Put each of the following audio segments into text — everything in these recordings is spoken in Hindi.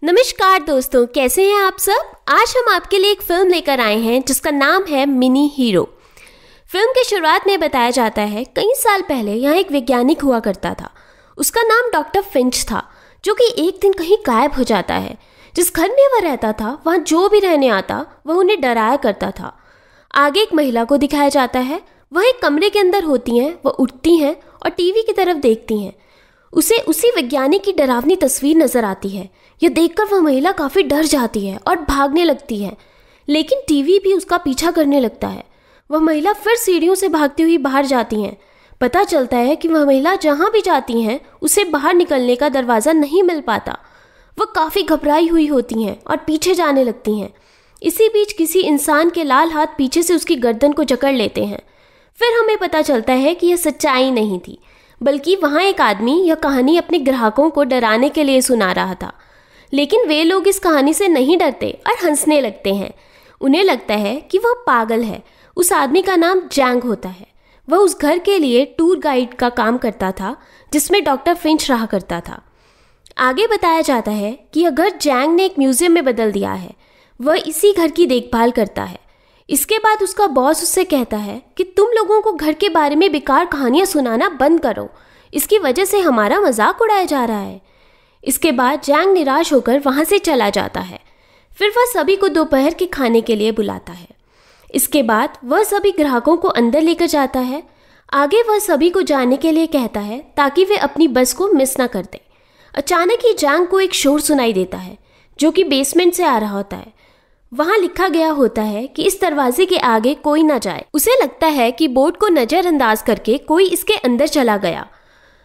नमस्कार दोस्तों, कैसे हैं आप सब। आज हम आपके लिए एक फिल्म लेकर आए हैं जिसका नाम है मिनी हीरो। फिल्म की शुरुआत में बताया जाता है कई साल पहले यहाँ एक वैज्ञानिक हुआ करता था। उसका नाम डॉक्टर फिंच था, जो कि एक दिन कहीं गायब हो जाता है। जिस घर में वह रहता था वहाँ जो भी रहने आता वह उन्हें डराया करता था। आगे एक महिला को दिखाया जाता है। वह एक कमरे के अंदर होती हैं, वह उठती हैं और टीवी की तरफ देखती हैं। उसे उसी वैज्ञानिक की डरावनी तस्वीर नजर आती है। यह देखकर वह महिला काफ़ी डर जाती है और भागने लगती है, लेकिन टीवी भी उसका पीछा करने लगता है। वह महिला फिर सीढ़ियों से भागती हुई बाहर जाती हैं। पता चलता है कि वह महिला जहाँ भी जाती हैं उसे बाहर निकलने का दरवाज़ा नहीं मिल पाता। वह काफ़ी घबराई हुई होती हैं और पीछे जाने लगती हैं। इसी बीच किसी इंसान के लाल हाथ पीछे से उसकी गर्दन को जकड़ लेते हैं। फिर हमें पता चलता है कि यह सच्चाई नहीं थी, बल्कि वहाँ एक आदमी यह कहानी अपने ग्राहकों को डराने के लिए सुना रहा था। लेकिन वे लोग इस कहानी से नहीं डरते और हंसने लगते हैं। उन्हें लगता है कि वह पागल है। उस आदमी का नाम जैंग होता है। वह उस घर के लिए टूर गाइड का काम करता था जिसमें डॉक्टर फिंच रहा करता था। आगे बताया जाता है कि यह घर जैंग ने एक म्यूजियम में बदल दिया है। वह इसी घर की देखभाल करता है। इसके बाद उसका बॉस उससे कहता है कि तुम लोगों को घर के बारे में बेकार कहानियां सुनाना बंद करो, इसकी वजह से हमारा मजाक उड़ाया जा रहा है। इसके बाद जैंग निराश होकर वहां से चला जाता है। फिर वह सभी को दोपहर के खाने के लिए बुलाता है। इसके बाद वह सभी ग्राहकों को अंदर लेकर जाता है। आगे वह सभी को जाने के लिए कहता है ताकि वे अपनी बस को मिस ना कर दें। अचानक ही जैंग को एक शोर सुनाई देता है जो कि बेसमेंट से आ रहा होता है। वहां लिखा गया होता है कि इस दरवाजे के आगे कोई ना जाए। उसे लगता है कि बोर्ड को नजरअंदाज करके कोई इसके अंदर चला गया।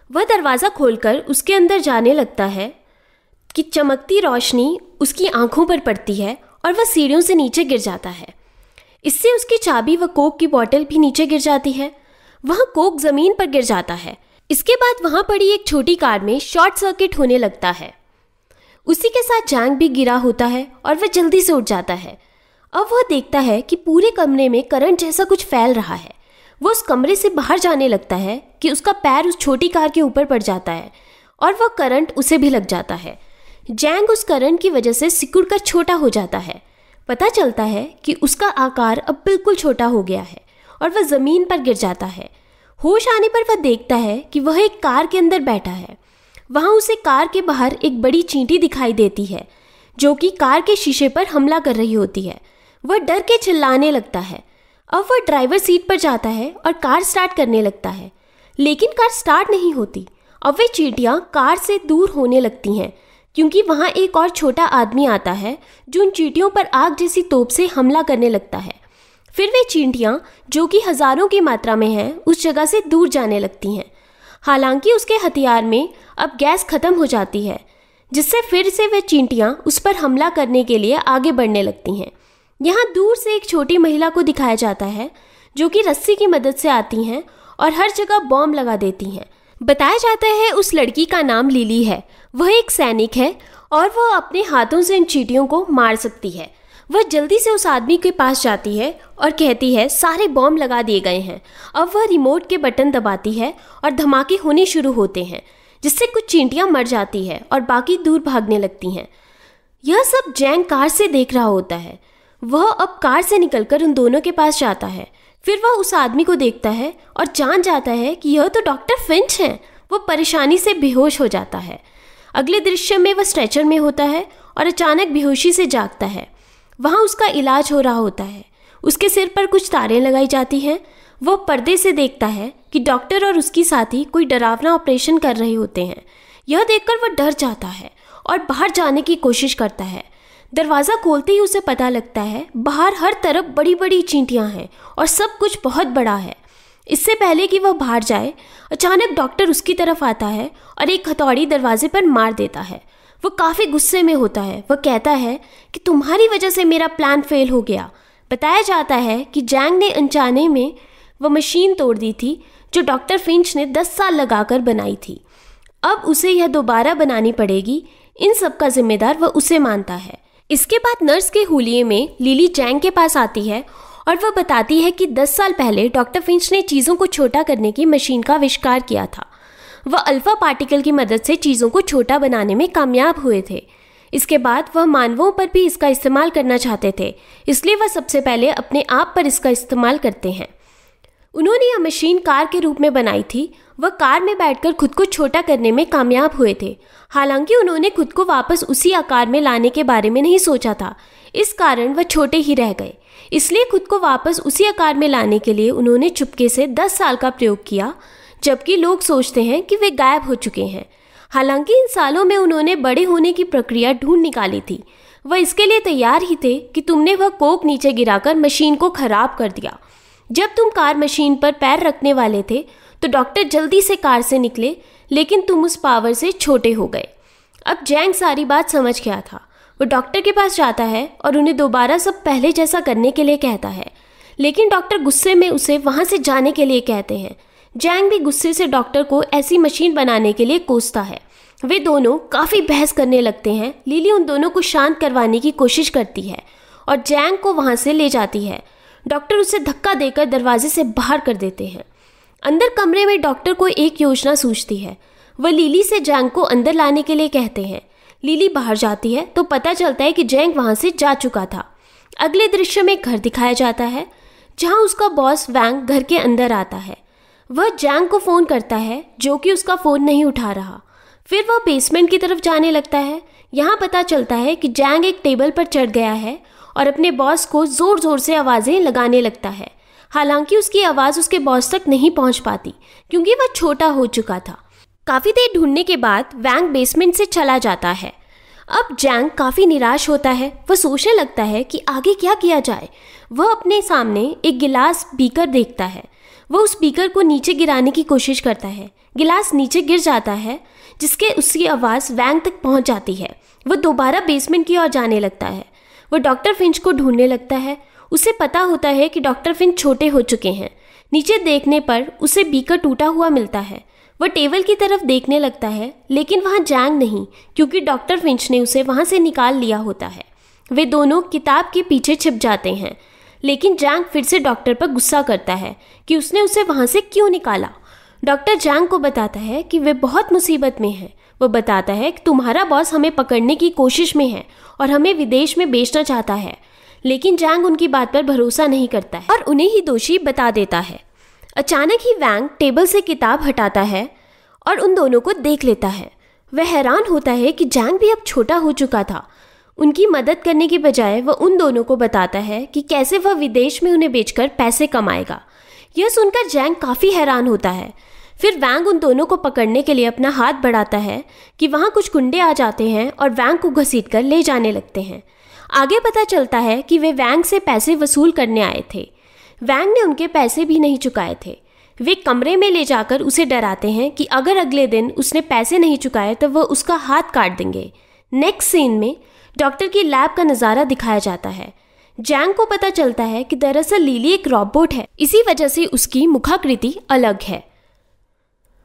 वह दरवाज़ा खोलकर उसके अंदर जाने लगता है कि चमकती रोशनी उसकी आंखों पर पड़ती है और वह सीढ़ियों से नीचे गिर जाता है। इससे उसकी चाबी व कोक की बोतल भी नीचे गिर जाती है। वह कोक ज़मीन पर गिर जाता है। इसके बाद वहाँ पड़ी एक छोटी कार में शॉर्ट सर्किट होने लगता है। उसी के साथ जैंग भी गिरा होता है और वह जल्दी से उठ जाता है। अब वह देखता है कि पूरे कमरे में करंट जैसा कुछ फैल रहा है। वो उस कमरे से बाहर जाने लगता है कि उसका पैर उस छोटी कार के ऊपर पड़ जाता है और वह करंट उसे भी लग जाता है। जैंग उस करंट की वजह से सिकुड़कर छोटा हो जाता है। पता चलता है कि उसका आकार अब बिल्कुल छोटा हो गया है और वह ज़मीन पर गिर जाता है। होश आने पर वह देखता है कि वह एक कार के अंदर बैठा है। वहाँ उसे कार के बाहर एक बड़ी चींटी दिखाई देती है जो कि कार के शीशे पर हमला कर रही होती है। वह डर के चिल्लाने लगता है। अब वह ड्राइवर सीट पर जाता है और कार स्टार्ट करने लगता है, लेकिन कार स्टार्ट नहीं होती। अब वे चींटियाँ कार से दूर होने लगती हैं क्योंकि वहाँ एक और छोटा आदमी आता है जो उन चींटियों पर आग जैसी तोप से हमला करने लगता है। फिर वे चींटियाँ, जो कि हज़ारों की मात्रा में हैं, उस जगह से दूर जाने लगती हैं। हालांकि उसके हथियार में अब गैस खत्म हो जाती है, जिससे फिर से वे चींटियाँ उस पर हमला करने के लिए आगे बढ़ने लगती हैं। यहाँ दूर से एक छोटी महिला को दिखाया जाता है जो कि रस्सी की मदद से आती हैं और हर जगह बॉम्ब लगा देती हैं। बताया जाता है उस लड़की का नाम लिली है। वह एक सैनिक है और वह अपने हाथों से इन चींटियों को मार सकती है। वह जल्दी से उस आदमी के पास जाती है और कहती है सारे बॉम्ब लगा दिए गए हैं। अब वह रिमोट के बटन दबाती है और धमाके होने शुरू होते हैं, जिससे कुछ चींटियाँ मर जाती है और बाकी दूर भागने लगती हैं। यह सब जैंग कार से देख रहा होता है। वह अब कार से निकलकर उन दोनों के पास जाता है। फिर वह उस आदमी को देखता है और जान जाता है कि यह तो डॉक्टर फिंच हैं। वह परेशानी से बेहोश हो जाता है। अगले दृश्य में वह स्ट्रेचर में होता है और अचानक बेहोशी से जागता है। वहाँ उसका इलाज हो रहा होता है। उसके सिर पर कुछ तारें लगाई जाती हैं। वह पर्दे से देखता है कि डॉक्टर और उसकी साथी कोई डरावना ऑपरेशन कर रहे होते हैं। यह देखकर वह डर जाता है और बाहर जाने की कोशिश करता है। दरवाज़ा खोलते ही उसे पता लगता है बाहर हर तरफ बड़ी बड़ी चींटियाँ हैं और सब कुछ बहुत बड़ा है। इससे पहले कि वह बाहर जाए, अचानक डॉक्टर उसकी तरफ आता है और एक हथौड़ी दरवाजे पर मार देता है। वह काफ़ी गुस्से में होता है। वह कहता है कि तुम्हारी वजह से मेरा प्लान फेल हो गया। बताया जाता है कि जैंग ने अनजाने में वह मशीन तोड़ दी थी जो डॉक्टर फिंच ने 10 साल लगाकर बनाई थी। अब उसे यह दोबारा बनानी पड़ेगी। इन सब का जिम्मेदार वह उसे मानता है। इसके बाद नर्स के हुलिये में लिली जैंग के पास आती है और वह बताती है कि 10 साल पहले डॉक्टर फिंच ने चीज़ों को छोटा करने की मशीन का आविष्कार किया था। वह अल्फा पार्टिकल की मदद से चीज़ों को छोटा बनाने में कामयाब हुए थे। इसके बाद वह मानवों पर भी इसका इस्तेमाल करना चाहते थे, इसलिए वह सबसे पहले अपने आप पर इसका इस्तेमाल करते हैं। उन्होंने यह मशीन कार के रूप में बनाई थी। वह कार में बैठकर खुद को छोटा करने में कामयाब हुए थे। हालांकि उन्होंने खुद को वापस उसी आकार में लाने के बारे में नहीं सोचा था, इस कारण वह छोटे ही रह गए। इसलिए खुद को वापस उसी आकार में लाने के लिए उन्होंने चुपके से 10 साल का प्रयोग किया, जबकि लोग सोचते हैं कि वे गायब हो चुके हैं। हालांकि इन सालों में उन्होंने बड़े होने की प्रक्रिया ढूंढ निकाली थी। वह इसके लिए तैयार ही थे कि तुमने वह कोक नीचे गिराकर मशीन को खराब कर दिया। जब तुम कार मशीन पर पैर रखने वाले थे तो डॉक्टर जल्दी से कार से निकले, लेकिन तुम उस पावर से छोटे हो गए। अब जैंग सारी बात समझ गया था। वो डॉक्टर के पास जाता है और उन्हें दोबारा सब पहले जैसा करने के लिए कहता है, लेकिन डॉक्टर गुस्से में उसे वहाँ से जाने के लिए कहते हैं। जैंग भी गुस्से से डॉक्टर को ऐसी मशीन बनाने के लिए कोसता है। वे दोनों काफ़ी बहस करने लगते हैं। लिली उन दोनों को शांत करवाने की कोशिश करती है और जैंग को वहाँ से ले जाती है। डॉक्टर उसे धक्का देकर दरवाजे से बाहर कर देते हैं। अंदर कमरे में डॉक्टर को एक योजना सूझती है। वह लिली से जैंग को अंदर लाने के लिए कहते हैं। लिली बाहर जाती है तो पता चलता है कि जैंग वहाँ से जा चुका था। अगले दृश्य में घर दिखाया जाता है जहाँ उसका बॉस वैंग घर के अंदर आता है। वह जैंग को फ़ोन करता है, जो कि उसका फ़ोन नहीं उठा रहा। फिर वह बेसमेंट की तरफ जाने लगता है। यहाँ पता चलता है कि जैंग एक टेबल पर चढ़ गया है और अपने बॉस को ज़ोर ज़ोर से आवाज़ें लगाने लगता है। हालांकि उसकी आवाज़ उसके बॉस तक नहीं पहुंच पाती, क्योंकि वह छोटा हो चुका था। काफ़ी देर ढूंढने के बाद वैंग बेसमेंट से चला जाता है। अब जैंग काफ़ी निराश होता है। वह सोचने लगता है कि आगे क्या किया जाए। वह अपने सामने एक गिलास बीकर देखता है। वह उस बीकर को नीचे गिराने की कोशिश करता है। गिलास नीचे गिर जाता है, जिसके उसकी आवाज़ वैंग तक पहुंच जाती है। वह दोबारा बेसमेंट की ओर जाने लगता है। वह डॉक्टर फिंच को ढूंढने लगता है। उसे पता होता है कि डॉक्टर फिंच छोटे हो चुके हैं। नीचे देखने पर उसे बीकर टूटा हुआ मिलता है। वह टेबल की तरफ देखने लगता है, लेकिन वहाँ जैंग नहीं, क्योंकि डॉक्टर फिंच ने उसे वहाँ से निकाल लिया होता है। वे दोनों किताब के पीछे छिप जाते हैं, लेकिन जैंग फिर से डॉक्टर पर गुस्सा करता है कि उसने उसे वहाँ से क्यों निकाला। डॉक्टर जैंग को बताता है कि वे बहुत मुसीबत में हैं। वह बताता है कि तुम्हारा बॉस हमें पकड़ने की कोशिश में है और हमें विदेश में बेचना चाहता है, लेकिन जैंग उनकी बात पर भरोसा नहीं करता है और उन्हें ही दोषी बता देता है। अचानक ही वैंग टेबल से किताब हटाता है और उन दोनों को देख लेता है। वह हैरान होता है कि जैंग भी अब छोटा हो चुका था। उनकी मदद करने की बजाय वह उन दोनों को बताता है कि कैसे वह विदेश में उन्हें बेचकर पैसे कमाएगा। यह सुनकर जैंग काफ़ी हैरान होता है। फिर वैंग उन दोनों को पकड़ने के लिए अपना हाथ बढ़ाता है कि वहाँ कुछ गुंडे आ जाते हैं और वैंग को घसीटकर ले जाने लगते हैं। आगे पता चलता है कि वे वैंग से पैसे वसूल करने आए थे। वैंग ने उनके पैसे भी नहीं चुकाए थे। वे कमरे में ले जाकर उसे डराते हैं कि अगर अगले दिन उसने पैसे नहीं चुकाए तो वह उसका हाथ काट देंगे। नेक्स्ट सीन में डॉक्टर की लैब का नज़ारा दिखाया जाता है। जैंग को पता चलता है कि दरअसल लिली एक रोबोट है, इसी वजह से उसकी मुखाकृति अलग है।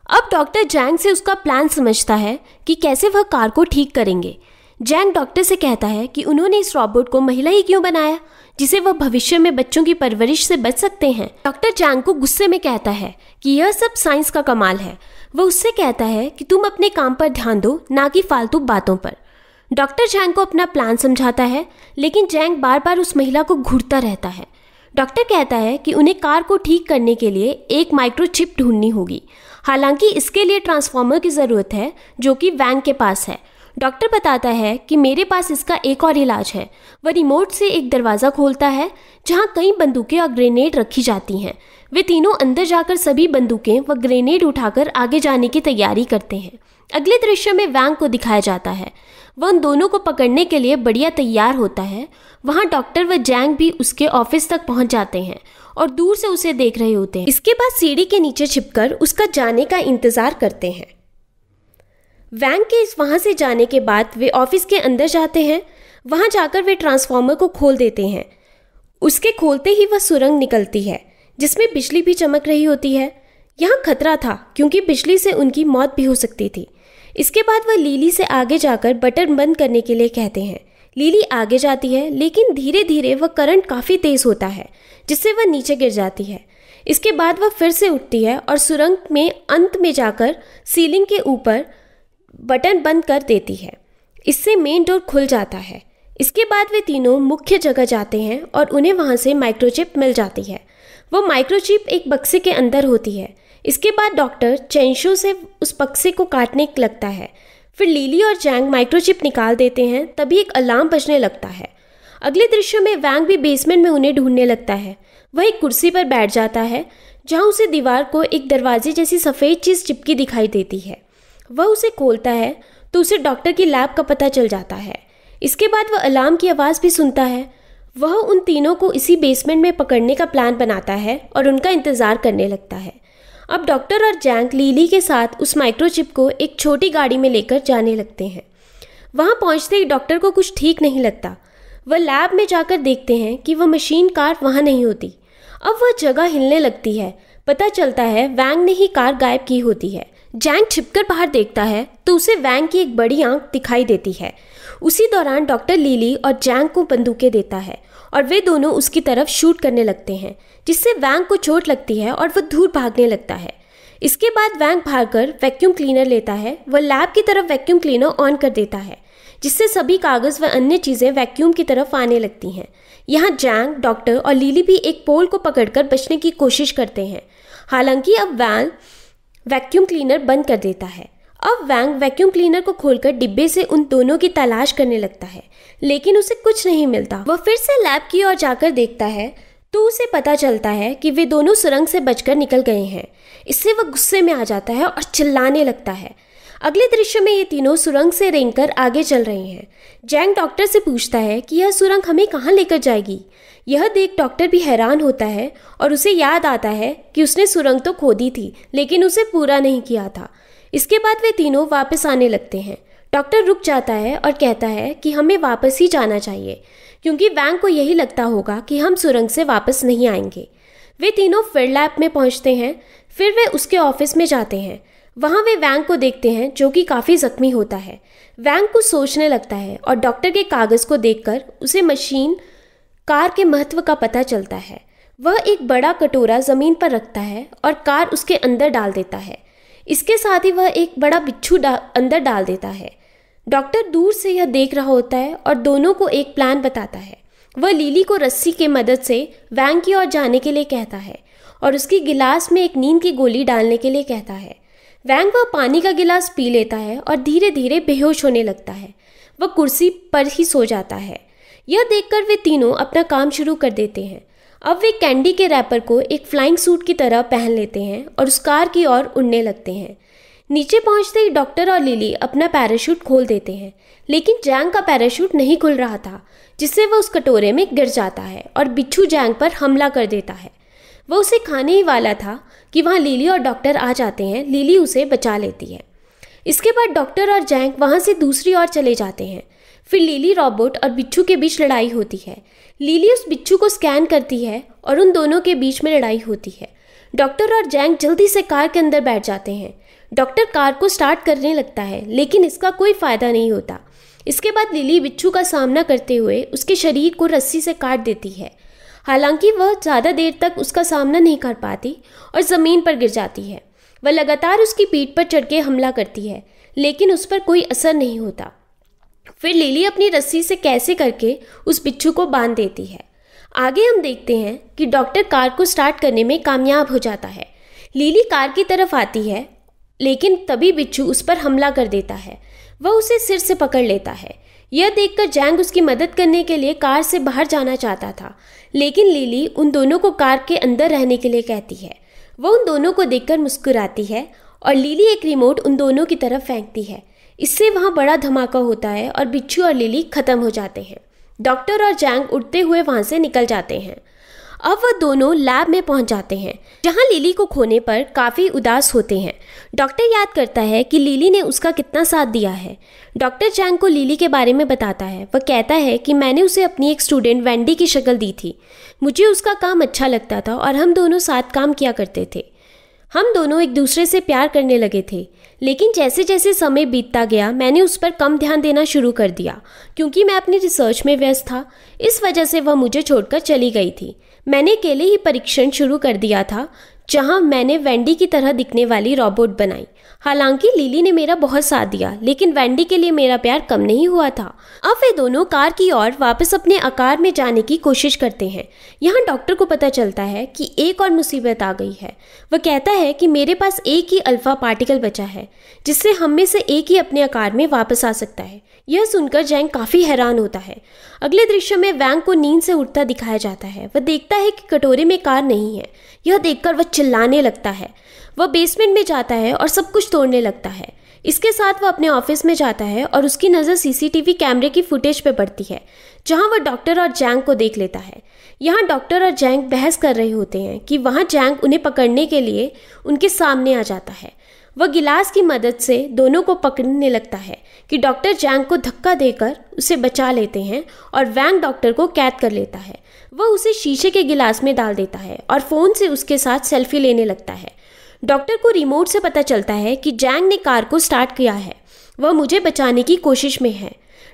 अब डॉक्टर जैंग से उसका प्लान समझता है कि कैसे वह कार को ठीक करेंगे। जैंग डॉक्टर से कहता है कि उन्होंने इस रोबोट को महिला ही क्यों बनाया, जिसे वह भविष्य में बच्चों की परवरिश से बच सकते हैं। डॉक्टर जैंग को गुस्से में कहता है कि यह सब साइंस का कमाल है। वह उससे कहता है कि तुम अपने काम पर ध्यान दो, ना कि फालतू बातों पर। डॉक्टर जैंग को अपना प्लान समझाता है, लेकिन जैंग बार बार उस महिला को घूरता रहता है। डॉक्टर कहता है कि उन्हें कार को ठीक करने के लिए एक माइक्रोचिप ढूंढनी होगी। हालांकि इसके लिए ट्रांसफॉर्मर की ज़रूरत है, जो कि वैंग के पास है। डॉक्टर बताता है कि मेरे पास इसका एक और इलाज है। वह रिमोट से एक दरवाज़ा खोलता है जहां कई बंदूकें और ग्रेनेड रखी जाती हैं। वे तीनों अंदर जाकर सभी बंदूकें व ग्रेनेड उठाकर आगे जाने की तैयारी करते हैं। अगले दृश्य में वैंग को दिखाया जाता है। वह उन दोनों को पकड़ने के लिए बढ़िया तैयार होता है। वहाँ डॉक्टर व जैंग भी उसके ऑफिस तक पहुँच जाते हैं और दूर से उसे देख रहे होते हैं। इसके बाद सीढ़ी के नीचे छिपकर उसका जाने का इंतज़ार करते हैं। वैंग के वहाँ से जाने के बाद वे ऑफिस के अंदर जाते हैं। वहाँ जाकर वे ट्रांसफॉर्मर को खोल देते हैं। उसके खोलते ही वह सुरंग निकलती है जिसमें बिजली भी चमक रही होती है। यहाँ खतरा था क्योंकि बिजली से उनकी मौत भी हो सकती थी। इसके बाद वह लिली से आगे जाकर बटन बंद करने के लिए कहते हैं। लिली आगे जाती है, लेकिन धीरे धीरे वह करंट काफ़ी तेज़ होता है जिससे वह नीचे गिर जाती है। इसके बाद वह फिर से उठती है और सुरंग में अंत में जाकर सीलिंग के ऊपर बटन बंद कर देती है। इससे मेन डोर खुल जाता है। इसके बाद वे तीनों मुख्य जगह जाते हैं और उन्हें वहाँ से माइक्रोचिप मिल जाती है। वो माइक्रोचिप एक बक्से के अंदर होती है। इसके बाद डॉक्टर चेंशो से उस बक्से को काटने लगता है। फिर लिली और जैंग माइक्रोचिप निकाल देते हैं। तभी एक अलार्म बजने लगता है। अगले दृश्य में वैंग भी बेसमेंट में उन्हें ढूंढने लगता है। वह एक कुर्सी पर बैठ जाता है जहाँ उसे दीवार को एक दरवाजे जैसी सफ़ेद चीज़ चिपकी दिखाई देती है। वह उसे खोलता है तो उसे डॉक्टर की लैब का पता चल जाता है। इसके बाद वह अलार्म की आवाज़ भी सुनता है। वह उन तीनों को इसी बेसमेंट में पकड़ने का प्लान बनाता है और उनका इंतज़ार करने लगता है। अब डॉक्टर और जैंग लिली के साथ उस माइक्रोचिप को एक छोटी गाड़ी में लेकर जाने लगते हैं। वहाँ पहुँचते ही डॉक्टर को कुछ ठीक नहीं लगता। वह लैब में जाकर देखते हैं कि वह मशीन कार वहाँ नहीं होती। अब वह जगह हिलने लगती है। पता चलता है वैंग ने ही कार गायब की होती है। जैंग छिपकर बाहर देखता है तो उसे वैंग की एक बड़ी आंख दिखाई देती है। उसी दौरान डॉक्टर लिली और जैंग को बंदूकें देता है और वे दोनों उसकी तरफ शूट करने लगते हैं, जिससे वैंग को चोट लगती है और वह दूर भागने लगता है। इसके बाद वैंग भागकर वैक्यूम क्लीनर लेता है। वह लैब की तरफ वैक्यूम क्लीनर ऑन कर देता है, जिससे सभी कागज़ व अन्य चीज़ें वैक्यूम की तरफ आने लगती हैं। यहाँ जैंग, डॉक्टर और लिली भी एक पोल को पकड़कर बचने की कोशिश करते हैं। हालांकि अब वैंग वैक्यूम क्लीनर बंद कर देता है। अब वैंग वैक्यूम क्लीनर को खोलकर डिब्बे से उन दोनों की तलाश करने लगता है, लेकिन उसे कुछ नहीं मिलता। वह फिर से लैब की ओर जाकर देखता है तो उसे पता चलता है कि वे दोनों सुरंग से बचकर निकल गए हैं। इससे वह गुस्से में आ जाता है और चिल्लाने लगता है। अगले दृश्य में ये तीनों सुरंग से रेंगकर आगे चल रहे हैं। जैंग डॉक्टर से पूछता है कि यह सुरंग हमें कहाँ लेकर जाएगी। यह देख डॉक्टर भी हैरान होता है और उसे याद आता है कि उसने सुरंग तो खोदी थी, लेकिन उसे पूरा नहीं किया था। इसके बाद वे तीनों वापस आने लगते हैं। डॉक्टर रुक जाता है और कहता है कि हमें वापस ही जाना चाहिए, क्योंकि वैंग को यही लगता होगा कि हम सुरंग से वापस नहीं आएंगे। वे तीनों फिर लैब में पहुंचते हैं। फिर वे उसके ऑफिस में जाते हैं। वहाँ वे वैंग को देखते हैं, जो कि काफ़ी जख्मी होता है। वैंग कुछ सोचने लगता है और डॉक्टर के कागज़ को देखकर उसे मशीन कार के महत्व का पता चलता है। वह एक बड़ा कटोरा ज़मीन पर रखता है और कार उसके अंदर डाल देता है। इसके साथ ही वह एक बड़ा बिच्छू अंदर डाल देता है। डॉक्टर दूर से यह देख रहा होता है और दोनों को एक प्लान बताता है। वह लिली को रस्सी की मदद से वैंग की ओर जाने के लिए कहता है और उसकी गिलास में एक नींद की गोली डालने के लिए कहता है। वैंग वह पानी का गिलास पी लेता है और धीरे धीरे बेहोश होने लगता है। वह कुर्सी पर ही सो जाता है। यह देखकर वे तीनों अपना काम शुरू कर देते हैं। अब वे कैंडी के रैपर को एक फ्लाइंग सूट की तरह पहन लेते हैं और उस कार की ओर उड़ने लगते हैं। नीचे पहुंचते ही डॉक्टर और लिली अपना पैराशूट खोल देते हैं, लेकिन जैंग का पैराशूट नहीं खुल रहा था, जिससे वह उस कटोरे में गिर जाता है और बिच्छू जैंग पर हमला कर देता है। वह उसे खाने ही वाला था कि वहाँ लिली और डॉक्टर आ जाते हैं। लिली उसे बचा लेती है। इसके बाद डॉक्टर और जैंग वहाँ से दूसरी ओर चले जाते हैं। फिर लिली रोबोट और बिच्छू के बीच लड़ाई होती है। लिली उस बिच्छू को स्कैन करती है और उन दोनों के बीच में लड़ाई होती है। डॉक्टर और जैंग जल्दी से कार के अंदर बैठ जाते हैं। डॉक्टर कार को स्टार्ट करने लगता है, लेकिन इसका कोई फ़ायदा नहीं होता। इसके बाद लिली बिच्छू का सामना करते हुए उसके शरीर को रस्सी से काट देती है। हालांकि वह ज़्यादा देर तक उसका सामना नहीं कर पाती और ज़मीन पर गिर जाती है। वह लगातार उसकी पीठ पर चढ़ के हमला करती है, लेकिन उस पर कोई असर नहीं होता। फिर लिली अपनी रस्सी से कैसे करके उस बिच्छू को बांध देती है। आगे हम देखते हैं कि डॉक्टर कार को स्टार्ट करने में कामयाब हो जाता है। लिली कार की तरफ आती है, लेकिन तभी बिच्छू उस पर हमला कर देता है। वह उसे सिर से पकड़ लेता है। यह देखकर जैंग उसकी मदद करने के लिए कार से बाहर जाना चाहता था, लेकिन लिली उन दोनों को कार के अंदर रहने के लिए कहती है। वह उन दोनों को देखकर मुस्कुराती है और लिली एक रिमोट उन दोनों की तरफ फेंकती है। इससे वहाँ बड़ा धमाका होता है और बिच्छू और लिली खत्म हो जाते हैं। डॉक्टर और जैंग उड़ते हुए वहाँ से निकल जाते हैं। अब वह दोनों लैब में पहुंच जाते हैं, जहां लिली को खोने पर काफ़ी उदास होते हैं। डॉक्टर याद करता है कि लिली ने उसका कितना साथ दिया है। डॉक्टर जैंग को लिली के बारे में बताता है। वह कहता है कि मैंने उसे अपनी एक स्टूडेंट वेंडी की शक्ल दी थी। मुझे उसका काम अच्छा लगता था और हम दोनों साथ काम किया करते थे। हम दोनों एक दूसरे से प्यार करने लगे थे, लेकिन जैसे जैसे समय बीतता गया मैंने उस पर कम ध्यान देना शुरू कर दिया, क्योंकि मैं अपनी रिसर्च में व्यस्त था। इस वजह से वह मुझे छोड़कर चली गई थी। मैंने अकेले ही परीक्षण शुरू कर दिया था, जहां मैंने वेंडी की तरह दिखने वाली रोबोट बनाई। हालांकि लिली ने मेरा बहुत साथ दिया, लेकिन वेंडी के लिए मेरा प्यार कम नहीं हुआ था। अब वे दोनों कार की ओर वापस अपने आकार में जाने की कोशिश करते हैं। यहाँ डॉक्टर को पता चलता है कि एक और मुसीबत आ गई है। वह कहता है कि मेरे पास एक ही अल्फा पार्टिकल बचा है, जिससे हम में से एक ही अपने आकार में वापस आ सकता है। यह सुनकर जैंग काफ़ी हैरान होता है। अगले दृश्य में वैंग को नींद से उठता दिखाया जाता है। वह देखता है कि कटोरे में कार नहीं है। यह देखकर वह चिल्लाने लगता है। वह बेसमेंट में जाता है और सब कुछ तोड़ने लगता है। इसके साथ वह अपने ऑफिस में जाता है और उसकी नज़र सीसीटीवी कैमरे की फुटेज पे पड़ती है, जहां वह डॉक्टर और जैंग को देख लेता है। यहाँ डॉक्टर और जैंग बहस कर रहे होते हैं कि वहाँ जैंग उन्हें पकड़ने के लिए उनके सामने आ जाता है। वह गिलास की मदद से दोनों को पकड़ने लगता है कि डॉक्टर जैंग को धक्का देकर उसे बचा लेते हैं और वैंग डॉक्टर को कैद कर लेता है। वह उसे शीशे के गिलास में डाल देता है और फ़ोन से उसके साथ सेल्फी लेने लगता है। डॉक्टर को रिमोट से पता चलता है कि जैंग ने कार को स्टार्ट किया है। वह मुझे बचाने की कोशिश में है।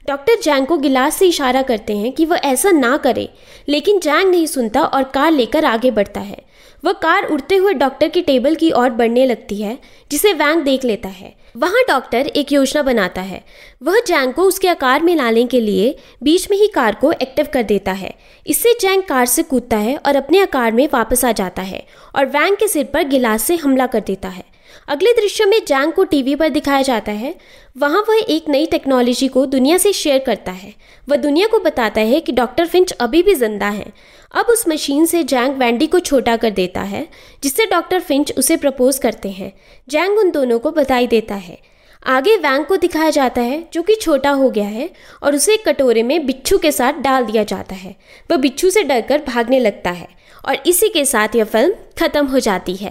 डॉक्टर जैंग को गिलास से इशारा करते हैं कि वह ऐसा ना करे, लेकिन जैंग नहीं सुनता और कार लेकर आगे बढ़ता है। वह कार उड़ते हुए डॉक्टर की टेबल की ओर बढ़ने लगती है, जिसे वैंग देख लेता है। वहाँ डॉक्टर एक योजना बनाता है। वह जैंग को उसके आकार में लाने के लिए बीच में ही कार को एक्टिव कर देता है। इससे जैंग कार से कूदता है और अपने आकार में वापस आ जाता है और वैंग के सिर पर गिलास से हमला कर देता है। अगले दृश्य में जैंग को टीवी पर दिखाया जाता है। वहाँ वह एक नई टेक्नोलॉजी को दुनिया से शेयर करता है। वह दुनिया को बताता है कि डॉक्टर फिंच अभी भी जिंदा हैं। अब उस मशीन से जैंग वेंडी को छोटा कर देता है, जिससे डॉक्टर फिंच उसे प्रपोज करते हैं। जैंग उन दोनों को बधाई देता है। आगे वैंग को दिखाया जाता है, जो कि छोटा हो गया है और उसे एक कटोरे में बिच्छू के साथ डाल दिया जाता है। वह बिच्छू से डरकर भागने लगता है और इसी के साथ यह फिल्म खत्म हो जाती है।